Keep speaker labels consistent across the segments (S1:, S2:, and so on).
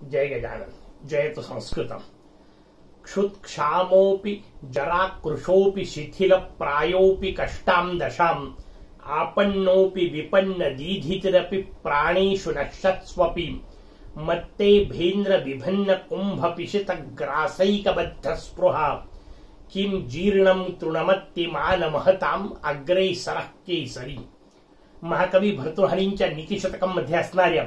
S1: जय गजानन। जयतु संस्कृतम्। क्षुत्क्षामोऽपि जराकृशोऽपि शिथिलप्रायोऽपि कष्टां दशाम् आपन्नोऽपि विपन्नदीधितिरपि प्राणेषु नश्यत्स्वपि मत्ते भेन्द्र विभिन्न कुम्भपिशितग्रासैकबद्धस्पृहा किं जीर्णं तृणमत्तिमानमहताम् अग्रे सरः केसरी। महाकवी भर्तृहरींच्या नीतिशतकमध्ये असणाऱ्या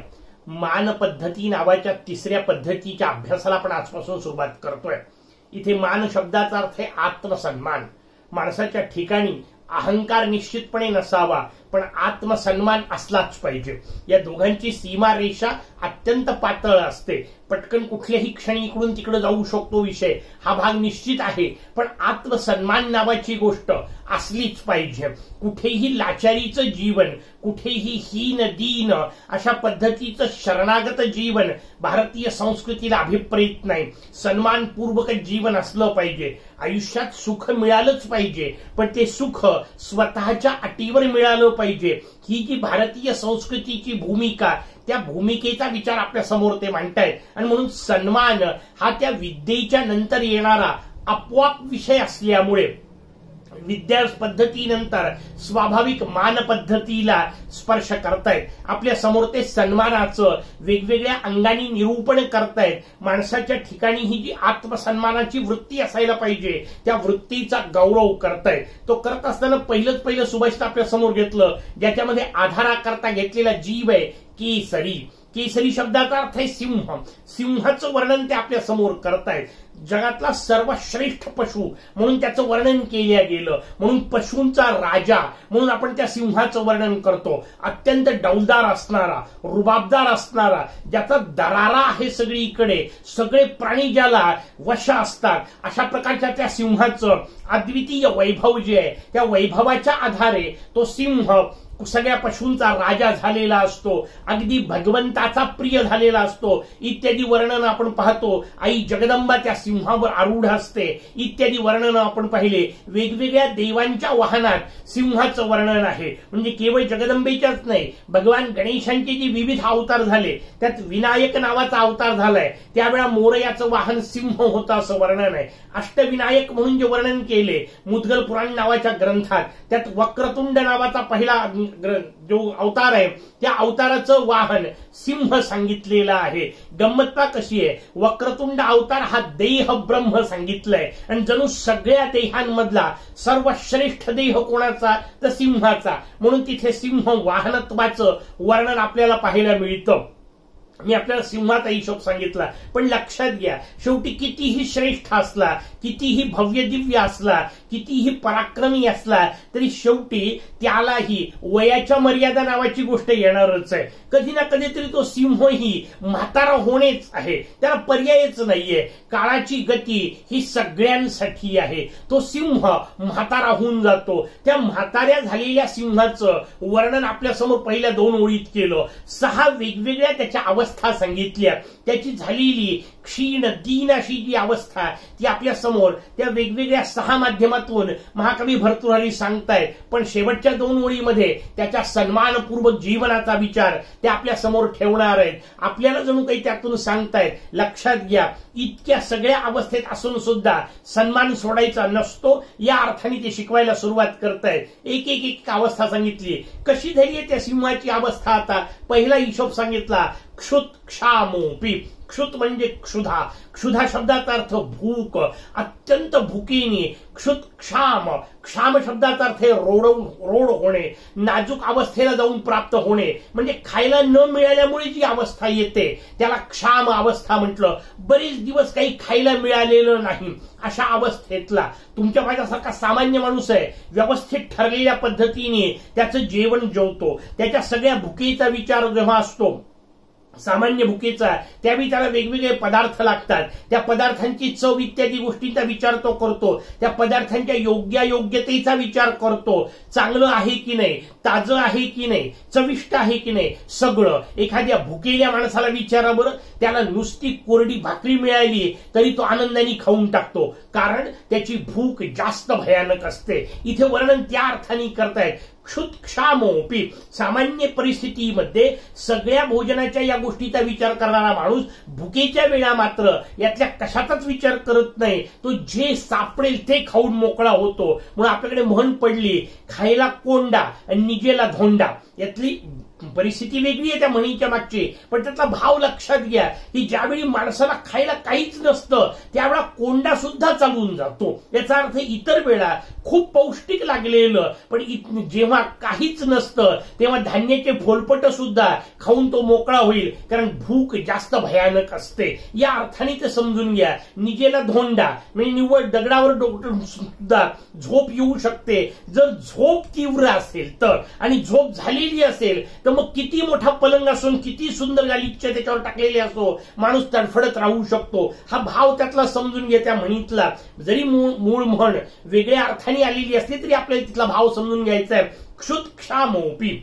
S1: मान पद्धती नावाच्या तिसऱ्या पद्धतीच्या अभ्यासाला आपण आजपासून सुरुवात करतोय। इथे मान शब्दाचा अर्थ आहे आत्मसन्मान। माणसाच्या ठिकाणी अहंकार निश्चितपणे नसावा, पण आत्मसन्मान असलाच पाहिजे। या दोघांची सीमारेषा अत्यंत पातळ असते। पटकन कुठल्याही क्षणी इकडून तिकडे जाऊ शकतो विषय, हा भाग निश्चित आहे, पण आत्मसन्मान नावाची गोष्ट असलीच पाहिजे। कुठेही लाचारीचं जीवन, कुठेही हीन दीन अशा पद्धतीचं शरणागत जीवन भारतीय संस्कृतीला अभिप्रेत नाही। सन्मानपूर्वक जीवन असलं पाहिजे। आयुष्यात सुख मिळालंच पाहिजे, पण ते सुख स्वतःच्या अटीवर मिळालं पाहिजे। ही जी भारतीय संस्कृतीची भूमिका, त्या भूमिकेचा विचार आपल्या समोर ते मांडतायत। आणि म्हणून सन्मान हा त्या विद्येच्या नंतर येणारा आपोआप विषय असल्यामुळे विद्या पद्धतीनंतर स्वाभाविक मान पद्धतीला स्पर्श करतायत। आपल्या समोर ते सन्मानाचं वेगवेगळ्या अंगांनी निरूपण करतायत। माणसाच्या ठिकाणी ही जी आत्मसन्मानाची वृत्ती असायला पाहिजे, त्या वृत्तीचा गौरव करतायत। तो करत असताना पहिलं सुभाषित आपल्या समोर घेतलं, ज्याच्यामध्ये आधाराकरता घेतलेला जीव आहे केसरी। केसरी शब्दाचा अर्थ आहे सिंह। सिंहाचं वर्णन ते आपल्या समोर करतायत। जगातला सर्वश्रेष्ठ पशु म्हणून त्याचं वर्णन केलं गेलं, म्हणून पशूंचा राजा म्हणून आपण त्या सिंहाचं वर्णन करतो। अत्यंत डौलदार असणारा, रुबाबदार असणारा, ज्याचा दरारा आहे सगळीकडे, सगळे प्राणी ज्याला वश असतात, अशा प्रकारच्या त्या सिंहाचं अद्वितीय वैभव जे आहे, त्या वैभवाच्या आधारे तो सिंह सगळ्या पशूंचा राजा झालेला असतो, अगदी भगवंताचा प्रिय झालेला असतो, इत्यादी वर्णन आपण पाहतो। आई जगदंबा त्या सिंहावर आरूढ असते, इत्यादी वर्णन आपण पाहिले। वेगवेगळ्या देवांच्या वाहनात सिंहाचं वर्णन आहे। म्हणजे केवळ जगदंबेच्याच नाही, भगवान गणेशांचे जे विविध अवतार झाले, त्यात विनायक नावाचा अवतार झालाय, त्यावेळा मोरयाचं वाहन सिंह होतं असं वर्णन आहे। अष्टविनायक म्हणून जे वर्णन केले मुद्गल पुराण नावाच्या ग्रंथात, त्यात वक्रतुंड नावाचा पहिला जो अवतार आहे, त्या अवताराचं वाहन सिंह सांगितलेलं आहे। गंमत कशी आहे, वक्रतुंड अवतार हा देह ब्रह्म सांगितलंय, आणि जणू सगळ्या देहांमधला सर्वश्रेष्ठ देह कोणाचा, तर सिंहाचा, म्हणून तिथे सिंह वाहनत्वाचं वर्णन आपल्याला पाहायला मिळतं। मी आपल्याला सिंहाचा हिशोब सांगितला, पण लक्षात घ्या, शेवटी कितीही श्रेष्ठ असला, कितीही भव्य दिव्य असला, कितीही पराक्रमी असला, तरी शेवटी त्यालाही वयाच्या मर्यादा नावाची गोष्ट येणारच आहे। कधी ना कधीतरी तो सिंहही म्हातारा होणेच आहे, त्याला पर्यायच नाहीये। काळाची गती ही सगळ्यांसाठी आहे। तो सिंह म्हातारा होऊन जातो। त्या म्हाताऱ्या झालेल्या सिंहाचं वर्णन आपल्या समोर पहिल्या 2 ओळीत केलं। 6 वेगवेगळ्या त्याच्या अवस्था सांगितल्या। त्याची झालेली क्षीण दीन अशी जी अवस्था, ती आपल्या समोर त्या वेगवेगळ्या 6 माध्यमातून महाकवी भर्तृहरी सांगतायत। पण शेवटच्या 2 ओळीमध्ये त्याच्या सन्मानपूर्वक जीवनाचा विचार ते आपल्या समोर ठेवणार आहेत। आपल्याला जणू काही त्यातून सांगतायत, लक्षात घ्या, इतक्या सगळ्या अवस्थेत असून सुद्धा सन्मान सोडायचा नसतो, या अर्थाने ते शिकवायला सुरुवात करतायत। एक अवस्था सांगितली। कशी झाली आहे त्या सिंहाची अवस्था? आता पहिला हिशोब सांगितला, क्षुत्क्षामोऽपि। क्षुत म्हणजे क्षुधा। क्षुधा शब्दाचा अर्थ भूक, अत्यंत भुकेने। क्षुत्क्षाम, क्षाम शब्दाचा अर्थ रोड होणे, नाजूक अवस्थेला जाऊन प्राप्त होणे, म्हणजे खायला न मिळाल्यामुळे जी अवस्था येते त्याला क्षाम अवस्था म्हटलं। बरेच दिवस काही खायला मिळालेलं नाही, अशा अवस्थेतला तुमच्या माझ्यासारखा सामान्य माणूस आहे, व्यवस्थित ठरलेल्या पद्धतीने त्याचं जेवण जेवतो। त्याच्या सगळ्या भुकेचा विचार जेव्हा असतो, सामान्य भुकेचा, त्यावेळी त्याला वेगवेगळे पदार्थ लागतात। त्या पदार्थांची चव इत्यादी गोष्टींचा विचार तो करतो। त्या पदार्थांच्या योग्यतेचा विचार करतो। चांगलं आहे की नाही, ताजं आहे की नाही, चविष्ट आहे की नाही, सगळं। एखाद्या भुकेल्या माणसाला विचारा बरं, त्याला नुसती कोरडी भाकरी मिळाली तरी तो आनंदाने खाऊन टाकतो, कारण त्याची भूक जास्त भयानक असते। इथे वर्णन त्या अर्थाने करतायत। क्षुत्क्षामोपी, सामान्य परिस्थितीमध्ये सगळ्या भोजनाच्या या गोष्टीचा विचार करणारा माणूस भुकेच्या वेळा मात्र यातल्या कशाचाच विचार करत नाही. तो जे सापडेल ते खाऊन मोकळा होतो. म्हणून आपल्याकडे म्हण पडली, खायला कोंडा आणि निजेला धोंडा. यातली परिस्थिती वेगळी आहे त्या म्हणीच्या मागची, पण त्यातला भाव लक्षात घ्या की ज्यावेळी माणसाला खायला काहीच नसतं त्यावेळा कोंडा सुद्धा चालून जातो. याचा अर्थ इतर वेळा खूप पौष्टिक लागलेलं पण जेव्हा काहीच नसतं तेव्हा धान्याचे फोलपट सुद्धा खाऊन तो मोकळा होईल, कारण भूक जास्त भयानक असते. या अर्थाने ते समजून घ्या. निजेला धोंडा म्हणजे निव्वळ दगडावर डोकं सुद्धा झोप येऊ शकते जर झोप तीव्र असेल तर, आणि झोप झालेली असेल तर मग किती मोठा पलंग असून किती सुंदर गालिच्छ त्याच्यावर टाकलेले असो माणूस तडफडत राहू शकतो. हा भाव त्यातला समजून घ्या. त्या म्हणीतला जरी मूळ म्हण वेगळ्या अर्थाने आलेली असली तरी आपल्याला तिथला भाव समजून घ्यायचा आहे. क्षुत्क्षामोपी,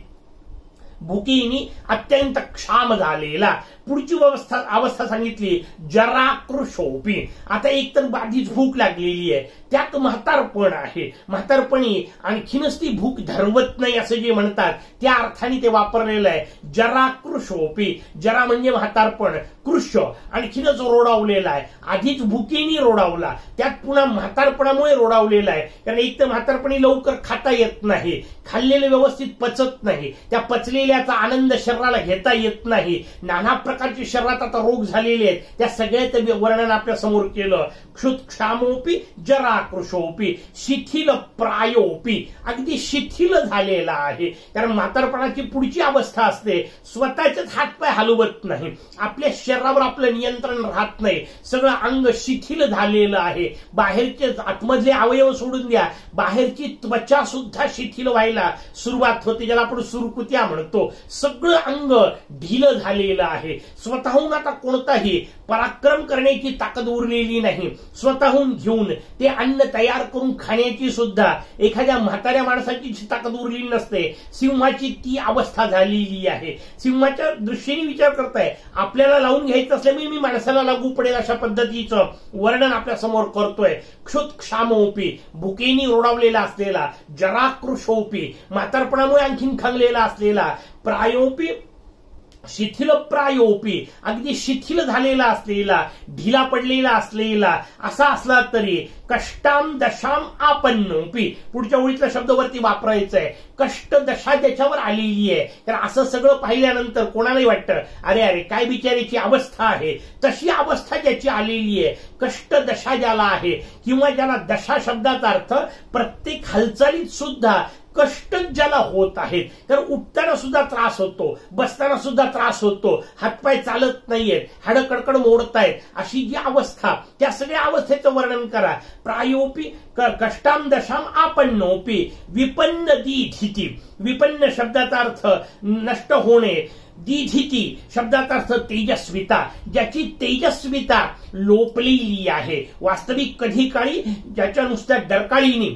S1: भुकेनी अत्यंत क्षाम झालेला. पुढची अवस्था सांगितली जराकृशोपी. आता एकतर बाधीच भूक लागलेली आहे, त्यात म्हातारपण आहे. म्हातारपणी आणखीनच ती भूक धरवत नाही असं जे म्हणतात त्या अर्थाने ते वापरलेलं आहे. जराकृशोपी, जरा म्हणजे म्हातारपण, कृश आणखीनच रोडावलेला आहे. आधीच भुकेनी रोडावला, त्यात पुन्हा म्हातारपणामुळे रोडावलेला आहे. कारण एक तर म्हातारपणी लवकर खाता येत नाही, खाल्लेलं व्यवस्थित पचत नाही, त्या पचलेल्याचा आनंद शरीराला घेता येत नाही. नाना प्रकारचे शरीरात आता रोग झालेले आहेत. त्या सगळ्याचं वर्णन आपल्या समोर केलं. क्षुत्क्षामोपी जराकृशोपी शिथिल प्रायोपी, अगदी शिथिल झालेला आहे. कारण म्हातारपणाची पुढची अवस्था असते स्वतःचेच हातपाय हलवत नाही, आपल्या शरीरावर आपलं नियंत्रण राहत नाही, सगळं अंग शिथिल झालेलं आहे. बाहेरचे आतमधले अवयव सोडून द्या, बाहेरची त्वचा सुद्धा शिथिल व्हायला सुरुवात होते, ज्याला आपण सुरकुत्या म्हणतो. सगळं अंग ढिलं झालेलं आहे. स्वतःहून आता कोणताही पराक्रम करण्याची ताकद उरलेली नाही. स्वतःहून घेऊन ते अन्न तयार करून खाण्याची सुद्धा एखाद्या म्हाताऱ्या माणसाची ताकद उरलेली नसते. सिंहाची ती अवस्था झालेली आहे. सिंहाच्या दृष्टीने विचार करताय, आपल्याला लावून घ्यायचं असल्यामुळे मी माणसाला लागू पडेल अशा पद्धतीचं वर्णन आपल्या समोर करतोय. क्षुत्क्षामोपी, भुकेनी रोडावलेला असलेला, जराकृशोपी म्हातारपणामुळे आणखीन खंगलेला असलेला, प्रायोपी शिथिल प्रायोपी अगदी शिथिल झालेला असलेला, ढिला पडलेला असलेला असा असला तरी कष्टाम दशाम आपन्नोपी, पुढच्या ओळीतला शब्द वरती वापरायचा आहे. कष्ट दशा ज्याच्यावर आलेली आहे, तर असं सगळं पाहिल्यानंतर कोणालाही वाटतं अरे अरे काय बिचारीची अवस्था आहे. तशी अवस्था ज्याची आलेली आहे, कष्ट दशा ज्याला आहे, किंवा ज्याला दशा शब्दाचा अर्थ प्रत्येक हालचालीत सुद्धा कष्ट ज्याला होत आहेत, तर उठताना सुद्धा त्रास होतो, बसताना सुद्धा त्रास होतो, हातपाय चालत नाहीयेत, हाडं कडकड मोडतायत, अशी जी अवस्था, त्या सगळ्या अवस्थेचं वर्णन करा. प्रायोपी कष्टाम दशाम आपन्नोपी विपन्न दीधिती, विपन्न शब्दाचा अर्थ नष्ट होणे, दीधिती शब्दाचा अर्थ तेजस्विता, ज्याची तेजस्विता लोपलेली आहे. वास्तविक कधी काळी ज्याच्या नुसत्या डरकाळीने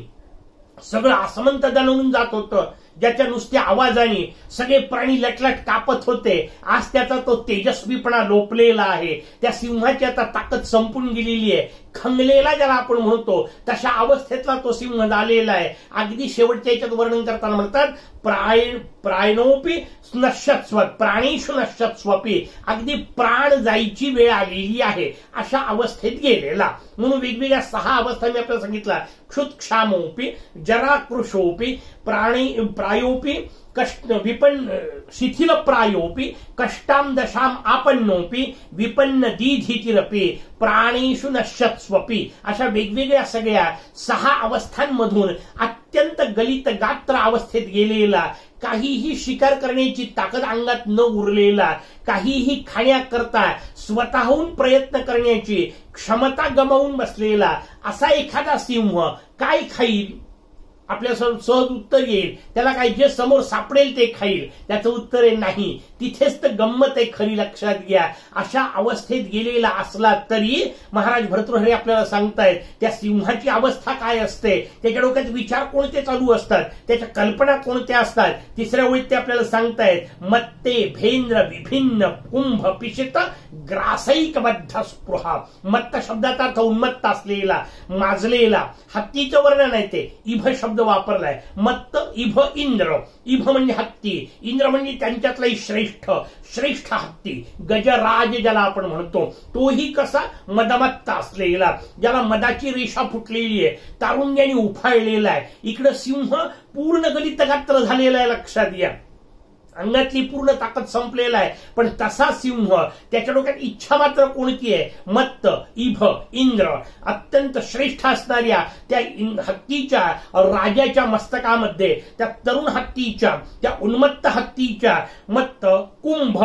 S1: सगळं आसमंत दणवून जात होतं, ज्याच्या नुसत्या आवाजाने सगळे प्राणी लटलट कापत होते, आज त्याचा तो तेजस्वीपणा लोपलेला आहे. त्या सिंहाची आता ताकद संपून गेलेली आहे. खंगलेला ज्याला आपण म्हणतो तशा अवस्थेतला तो सिंह झालेला आहे. अगदी शेवटच्या याच्यात वर्णन करताना म्हणतात प्राणोपी नश्यत्स्व, प्राणीषु नश्यत्स्वपी, अगदी प्राण जायची वेळ आलेली आहे अशा अवस्थेत गेलेला. म्हणून वेगवेगळ्या 6 अवस्था मी आपल्याला सांगितला. क्षुत्क्षामोपी, जराकृशोपी, प्रायोपी, विपन्न शिथिल प्रायोपी, कष्टाम दशाम आपन्नोपी, विपन्न दीधितिरपी, प्राणीषु नश्यत्स्वपी, अशा वेगवेगळ्या सगळ्या 6 अवस्थांमधून अत्यंत गलित गात्र अवस्थेत गेलेला, काहीही शिकार करण्याची ताकद अंगात न उरलेला, काहीही खाण्याकरता स्वतःहून प्रयत्न करण्याची क्षमता गमावून बसलेला असा एखादा सिंह काय खाईल? आपल्या सहज उत्तर येईल त्याला काय जे समोर सापडेल ते खाईल. त्याचं उत्तर आहे नाही. तिथेच तर गंमत आहे खरी, लक्षात घ्या. अशा अवस्थेत गेलेला असला तरी महाराज भर्तृहरी आपल्याला सांगतायत त्या सिंहाची अवस्था काय असते, त्याच्या डोक्यात विचार कोणते चालू असतात, त्याच्या कल्पना कोणत्या असतात. तिसऱ्या ओळीत ते आपल्याला सांगतायत मत्ते भेंद्र विभिन्न कुंभ पिशित ग्रासैकबद्ध स्पृहा. मत्त शब्दाचा अर्थ उन्मत्त असलेला, माजलेला. हत्तीचं वर्णन आहे ते. इभ शब्द शब्द वापरलाय. मत्त इभ इंद्र. इभ म्हणजे हत्ती, इंद्र म्हणजे त्यांच्यातलाही श्रेष्ठ श्रेष्ठ हत्ती. गजराज ज्याला आपण म्हणतो, तोही कसा मदमत्त असलेला, ज्याला मदाची रेषा फुटलेली आहे, तारुण्याने उफाळलेला आहे. इकडं सिंह पूर्ण गलितगात्र झालेला आहे, लक्षात घ्या. अंगातली पूर्ण ताकद संपलेला आहे. पण तसा सिंह, त्याच्या डोक्यात इच्छा मात्र कोणती आहे? मत्त इभ इंद्र. अत्यंत श्रेष्ठ असणाऱ्या त्या हत्तीच्या राजाच्या मस्तकामध्ये, त्या तरुण हत्तीच्या, त्या उन्मत्त हत्तीच्या मत्त कुंभ,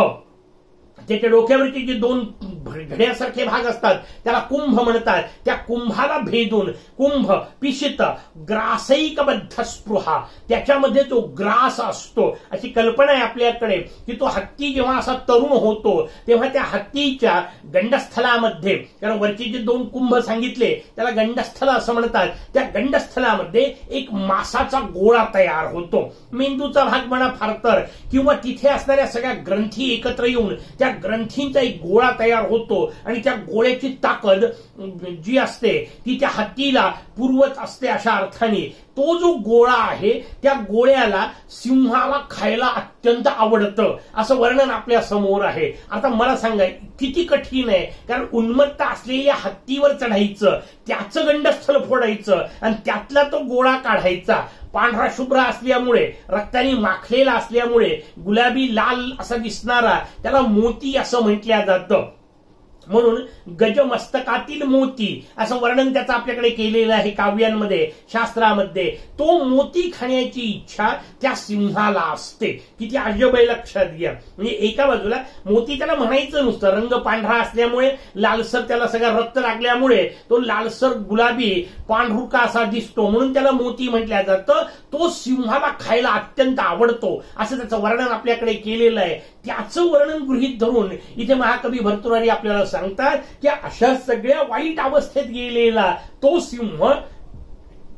S1: त्याच्या डोक्यावरचे जे दोन घड्यासारखे भाग असतात त्याला कुंभ म्हणतात. त्या कुंभाला भेदून, कुंभ पिशित ग्रासैकबद्ध स्पृहा, त्याच्यामध्ये जो ग्रास असतो, अशी कल्पना आहे आपल्याकडे की तो हत्ती जेव्हा असा तरुण होतो तेव्हा त्या हत्तीच्या गंडस्थलामध्ये, कारण वरचे जे दोन कुंभ सांगितले त्याला गंडस्थल असं म्हणतात, त्या गंडस्थलामध्ये एक मासाचा गोळा तयार होतो. मेंदूचा भाग म्हणा फार तर, किंवा तिथे असणाऱ्या सगळ्या ग्रंथी एकत्र येऊन त्या ग्रंथींचा एक गोळा तयार होतो आणि त्या गोळ्याची ताकद जी असते ती त्या हत्तीला पुरवत असते. अशा अर्थाने तो जो गोळा आहे त्या गोळ्याला सिंहाला खायला अत्यंत आवडतं, असं वर्णन आपल्या समोर आहे. आता मला सांगा किती कठीण आहे, कारण उन्मत्त असलेल्या हत्तीवर चढायचं, त्याचं गंडस्थल फोडायचं आणि त्यातला तो गोळा काढायचा. पांढरा शुभ्र असल्यामुळे, रक्ताने माखलेला असल्यामुळे, गुलाबी लाल असा दिसणारा, त्याला मोती असं म्हटलं जातं. म्हणून गजमस्तकातील मोती असं वर्णन त्याचं आपल्याकडे केलेलं आहे काव्यांमध्ये, शास्त्रामध्ये. तो मोती खाण्याची इच्छा त्या सिंहाला असते. किती अजब आहे, लक्षात घ्या. म्हणजे एका बाजूला मोती त्याला म्हणायचं नुसतं, रंग पांढरा असल्यामुळे, लालसर त्याला सगळं रक्त लागल्यामुळे तो लालसर गुलाबी पांढरुका असा दिसतो, म्हणून त्याला मोती म्हटलं जातं. तो सिंहाला खायला अत्यंत आवडतो असं त्याचं वर्णन आपल्याकडे केलेलं आहे. त्याचं वर्णन गृहीत धरून इथे महाकवी भर्तृहरी आपल्याला सांगतात की अशा सगळ्या वाईट अवस्थेत गेलेला तो सिंह,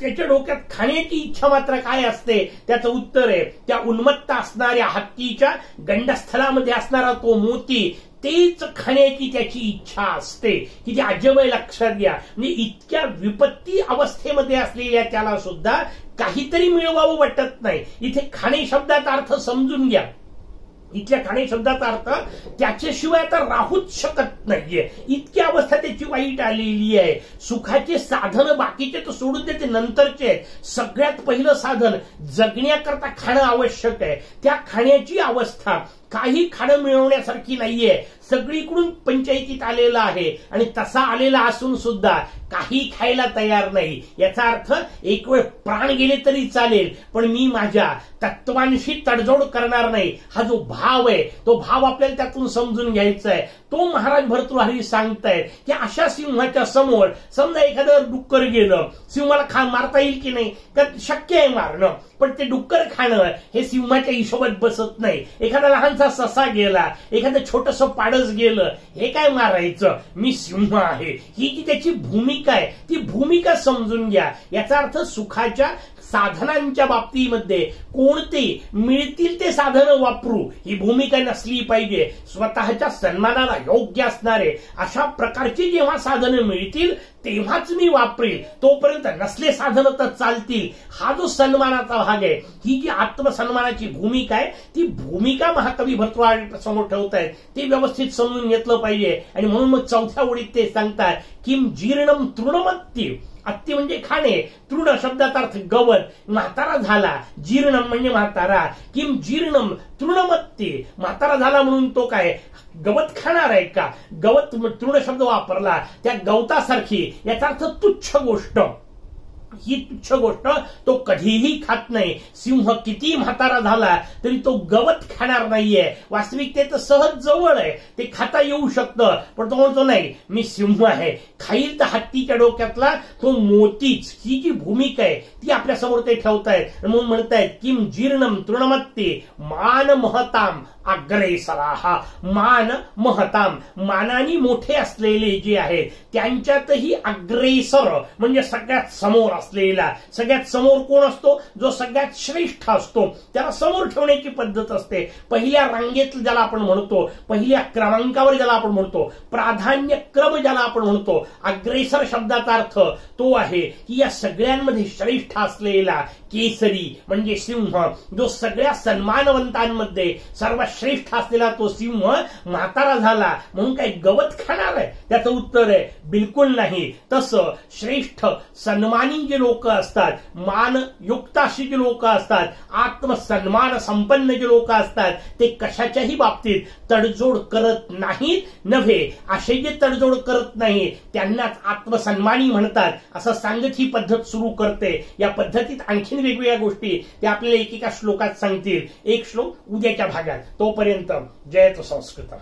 S1: त्याच्या डोक्यात खाण्याची इच्छा मात्र काय असते? त्याचं उत्तर आहे त्या उन्मत्त असणाऱ्या हत्तीच्या गंडस्थलामध्ये असणारा तो मोती, तेच खाण्याची त्याची इच्छा असते. किती अजब आहे, लक्षात घ्या. म्हणजे इतक्या विपत्ती अवस्थेमध्ये असलेल्या त्याला सुद्धा काहीतरी मिळवावं वाटत नाही. इथे खाणे शब्दाचा अर्थ समजून घ्या. इथल्या खाणे शब्दाचा अर्थ त्याच्याशिवाय आता राहूच शकत नाहीये, इतकी अवस्था त्याची वाईट आलेली आहे. सुखाचे साधन बाकीचे तर सोडून देते, नंतरचे आहेत. सगळ्यात पहिलं साधन जगण्याकरता खाणं आवश्यक आहे. त्या खाण्याची अवस्था काही खाणं मिळवण्यासारखी नाहीये. सगळीकडून पंचायतीत आलेला आहे आणि तसा आलेला असून सुद्धा काही खायला तयार नाही. याचा अर्थ एक वेळ प्राण गेले तरी चालेल, पण मी माझ्या तत्वांशी तडजोड करणार नाही. हा जो भाव आहे तो भाव आपल्याला त्यातून समजून घ्यायचा आहे. तो महाराज भर्तृहरी सांगतायत की अशा सिंहाच्या समोर समजा एखादं डुक्कर गेलं, सिंहाला मारता येईल की नाही? का शक्य आहे मारणं, पण ते डुक्कर खाणं हे सिंहाच्या हिशोबात बसत नाही. एखादा लहानसा ससा गेला, एखादं छोटंसं पाडस गेलं, हे काय मारायचं? मी सिंह आहे, ही जी त्याची भूमिका आहे ती भूमिका समजून घ्या. याचा अर्थ सुखाच्या साधनांच्या बाबतीमध्ये कोणते मिळतील ते साधनं वापरू ही भूमिका नसली पाहिजे. स्वतःच्या सन्मानाला योग्य असणारे अशा प्रकारची जेव्हा साधनं मिळतील तेव्हाच मी वापरेल, तोपर्यंत नसले साधनं तर चालतील. हा जो सन्मानाचा भाग आहे, ही जी आत्मसन्मानाची भूमिका आहे, ती भूमिका महाकवी भर्तृहरी समोर ठेवतायत. ते व्यवस्थित समजून घेतलं पाहिजे. आणि म्हणून मग चौथ्या ओळीत ते सांगतात किम जीर्णम तृणमत्ती. अत्ती म्हणजे खाणे, तृण शब्दाचा अर्थ गवत, म्हातारा झाला, जीर्णम म्हणजे म्हातारा, किम जीर्णम तृणमत्ती, म्हातारा झाला म्हणून तो काय गवत खाणार आहे का? गवत तृण शब्द वापरला त्या गवतासारखी, याचा अर्थ तुच्छ गोष्ट. ही तुच्छ गोष्ट तो कधीही खात नाही. सिंह किती म्हातारा झाला तरी तो गवत खाणार नाहीये. वास्तविकतेचं सहज जवळ आहे, ते खाता येऊ शकतं, पण तो म्हणतो नाही मी सिंह आहे, खाईल तर हत्तीच्या डोक्यातला तो मोतीच. ही जी भूमिका आहे ती आपल्या समोर ते ठेवतायत. म्हणून म्हणतायत किम जीर्णम तृणमत्ते मान महताम अग्रेसराहा. मान महताम, मानाने मोठे असलेले जे आहेत त्यांच्यातही अग्रेसर म्हणजे सगळ्यात समोर असलेला सगळ्यात समोर कोण असतो? जो सगळ्यात श्रेष्ठ असतो त्याला समोर ठेवण्याची पद्धत असते. पहिल्या रांगेत ज्याला आपण म्हणतो, पहिल्या क्रमांकावर ज्याला आपण म्हणतो, प्राधान्य क्रम ज्याला आपण म्हणतो, अग्रेसर शब्दाचा अर्थ तो आहे की या सगळ्यांमध्ये श्रेष्ठ असलेला केसरी म्हणजे सिंह, जो सगळ्या सन्मानवंतांमध्ये सर्वात श्रेष्ठ असलेला तो सिंह म्हातारा झाला म्हणून काही गवत खाणार आहे? त्याचं उत्तर आहे बिलकुल नाही. तसं श्रेष्ठ सन्मानी जे लोक असतात, मानयुक्त अशी जी लोक असतात, आत्मसन्मान संपन्न जे लोक असतात, ते कशाच्याही बाबतीत तडजोड करत नाहीत. नव्हे, असे जे तडजोड करत नाही त्यांनाच आत्मसन्मानी म्हणतात असं सांगत ही पद्धत सुरू करते. या पद्धतीत आणखीन वेगवेगळ्या गोष्टी ते आपल्याला एकेका श्लोकात सांगतील. एक श्लोक उद्याच्या भागात. तोपर्यंत जयतु संस्कृत.